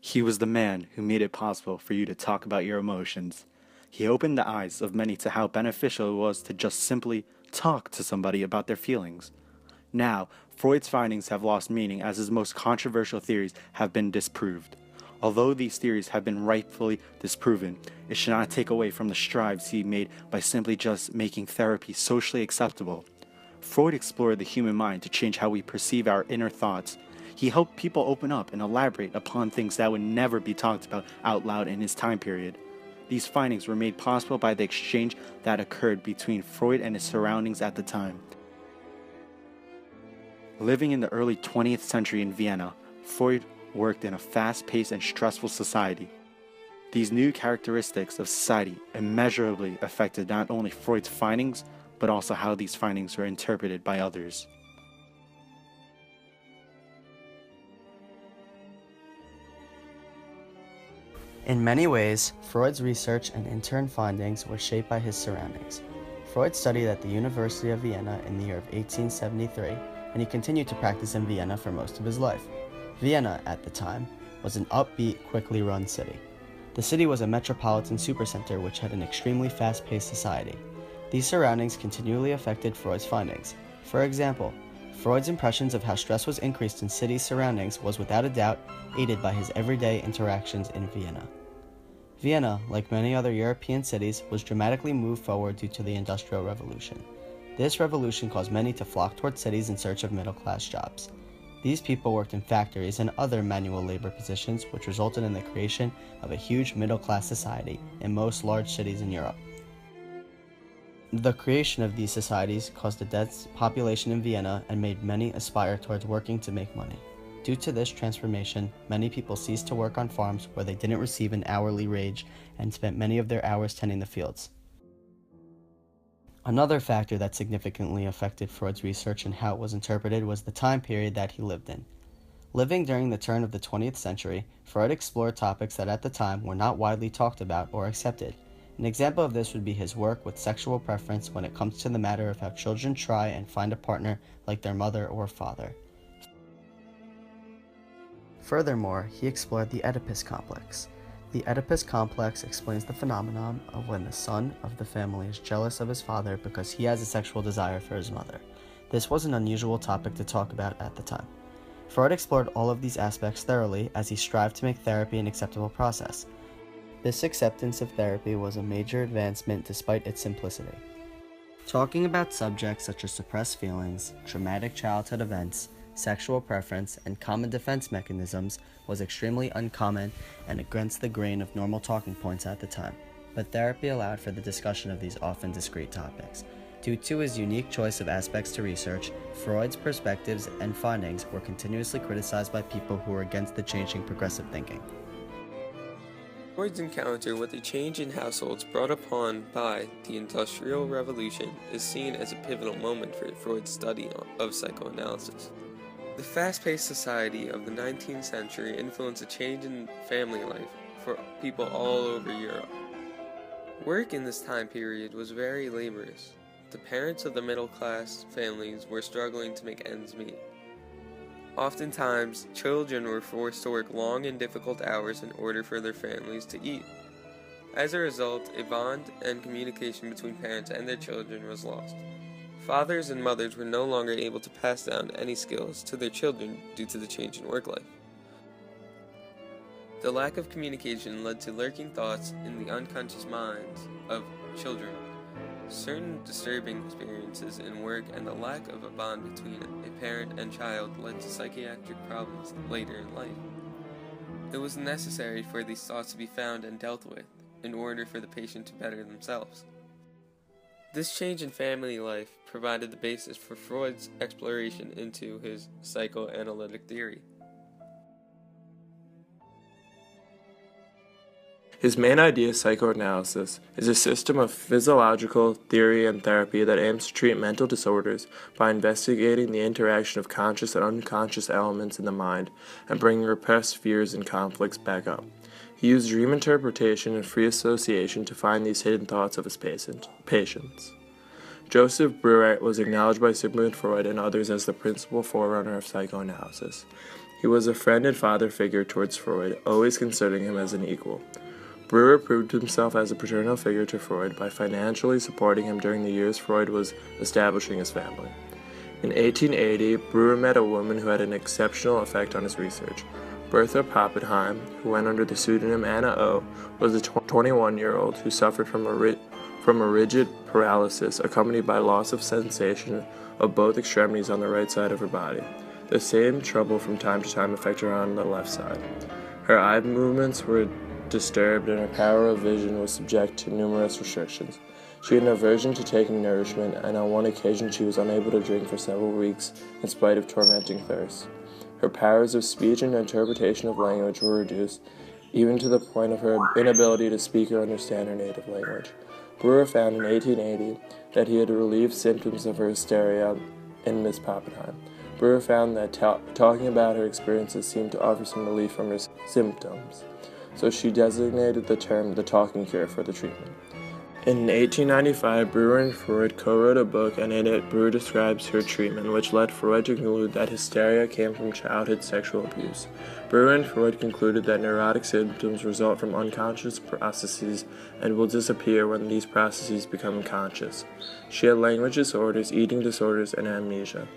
He was the man who made it possible for you to talk about your emotions. He opened the eyes of many to how beneficial it was to just simply talk to somebody about their feelings. Now, Freud's findings have lost meaning as his most controversial theories have been disproved. Although these theories have been rightfully disproven, it should not take away from the strides he made by simply just making therapy socially acceptable. Freud explored the human mind to change how we perceive our inner thoughts. He helped people open up and elaborate upon things that would never be talked about out loud in his time period. These findings were made possible by the exchange that occurred between Freud and his surroundings at the time. Living in the early 20th century in Vienna, Freud worked in a fast-paced and stressful society. These new characteristics of society immeasurably affected not only Freud's findings, but also how these findings were interpreted by others. In many ways, Freud's research and intern findings were shaped by his surroundings. Freud studied at the University of Vienna in the year of 1873, and he continued to practice in Vienna for most of his life. Vienna, at the time, was an upbeat, quickly run city. The city was a metropolitan supercenter which had an extremely fast-paced society. These surroundings continually affected Freud's findings. For example, Freud's impressions of how stress was increased in city surroundings was without a doubt aided by his everyday interactions in Vienna. Vienna, like many other European cities, was dramatically moved forward due to the Industrial Revolution. This revolution caused many to flock toward cities in search of middle-class jobs. These people worked in factories and other manual labor positions, which resulted in the creation of a huge middle-class society in most large cities in Europe. The creation of these societies caused a dense population in Vienna and made many aspire towards working to make money. Due to this transformation, many people ceased to work on farms where they didn't receive an hourly wage and spent many of their hours tending the fields. Another factor that significantly affected Freud's research and how it was interpreted was the time period that he lived in. Living during the turn of the 20th century, Freud explored topics that at the time were not widely talked about or accepted. An example of this would be his work with sexual preference when it comes to the matter of how children try and find a partner like their mother or father. Furthermore, he explored the Oedipus complex. The Oedipus complex explains the phenomenon of when the son of the family is jealous of his father because he has a sexual desire for his mother. This was an unusual topic to talk about at the time. Freud explored all of these aspects thoroughly as he strived to make therapy an acceptable process. This acceptance of therapy was a major advancement despite its simplicity. Talking about subjects such as suppressed feelings, traumatic childhood events, sexual preference, and common defense mechanisms was extremely uncommon and against the grain of normal talking points at the time, but therapy allowed for the discussion of these often discrete topics. Due to his unique choice of aspects to research, Freud's perspectives and findings were continuously criticized by people who were against the changing progressive thinking. Freud's encounter with the change in households brought upon by the Industrial Revolution is seen as a pivotal moment for Freud's study of psychoanalysis. The fast-paced society of the 19th century influenced a change in family life for people all over Europe. Work in this time period was very laborious. The parents of the middle-class families were struggling to make ends meet. Oftentimes, children were forced to work long and difficult hours in order for their families to eat. As a result, a bond and communication between parents and their children was lost. Fathers and mothers were no longer able to pass down any skills to their children due to the change in work life. The lack of communication led to lurking thoughts in the unconscious minds of children. Certain disturbing experiences in work and the lack of a bond between a parent and child led to psychiatric problems later in life. It was necessary for these thoughts to be found and dealt with in order for the patient to better themselves. This change in family life provided the basis for Freud's exploration into his psychoanalytic theory. His main idea of psychoanalysis is a system of physiological theory and therapy that aims to treat mental disorders by investigating the interaction of conscious and unconscious elements in the mind and bringing repressed fears and conflicts back up. He used dream interpretation and free association to find these hidden thoughts of his patients. Joseph Breuer was acknowledged by Sigmund Freud and others as the principal forerunner of psychoanalysis. He was a friend and father figure towards Freud, always considering him as an equal. Breuer proved himself as a paternal figure to Freud by financially supporting him during the years Freud was establishing his family. In 1880, Breuer met a woman who had an exceptional effect on his research. Bertha Pappenheim, who went under the pseudonym Anna O., was a 21-year-old who suffered from a rigid paralysis accompanied by loss of sensation of both extremities on the right side of her body. The same trouble from time to time affected her on the left side. Her eye movements were disturbed and her power of vision was subject to numerous restrictions. She had an aversion to taking nourishment, and on one occasion she was unable to drink for several weeks in spite of tormenting thirst. Her powers of speech and interpretation of language were reduced, even to the point of her inability to speak or understand her native language. Breuer found in 1880 that he had relieved symptoms of her hysteria in Miss Pappenheim. Breuer found that talking about her experiences seemed to offer some relief from her symptoms, so she designated the term the talking cure for the treatment. In 1895, Breuer and Freud co-wrote a book, and in it, Breuer describes her treatment, which led Freud to conclude that hysteria came from childhood sexual abuse. Breuer and Freud concluded that neurotic symptoms result from unconscious processes and will disappear when these processes become conscious. She had language disorders, eating disorders, and amnesia.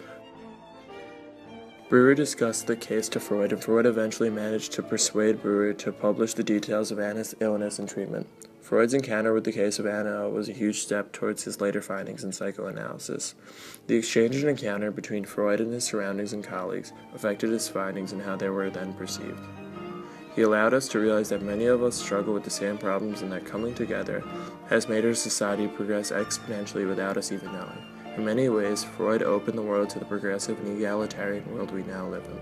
Breuer discussed the case to Freud, and Freud eventually managed to persuade Breuer to publish the details of Anna's illness and treatment. Freud's encounter with the case of Anna was a huge step towards his later findings in psychoanalysis. The exchange and encounter between Freud and his surroundings and colleagues affected his findings and how they were then perceived. He allowed us to realize that many of us struggle with the same problems and that coming together has made our society progress exponentially without us even knowing. In many ways, Freud opened the world to the progressive and egalitarian world we now live in.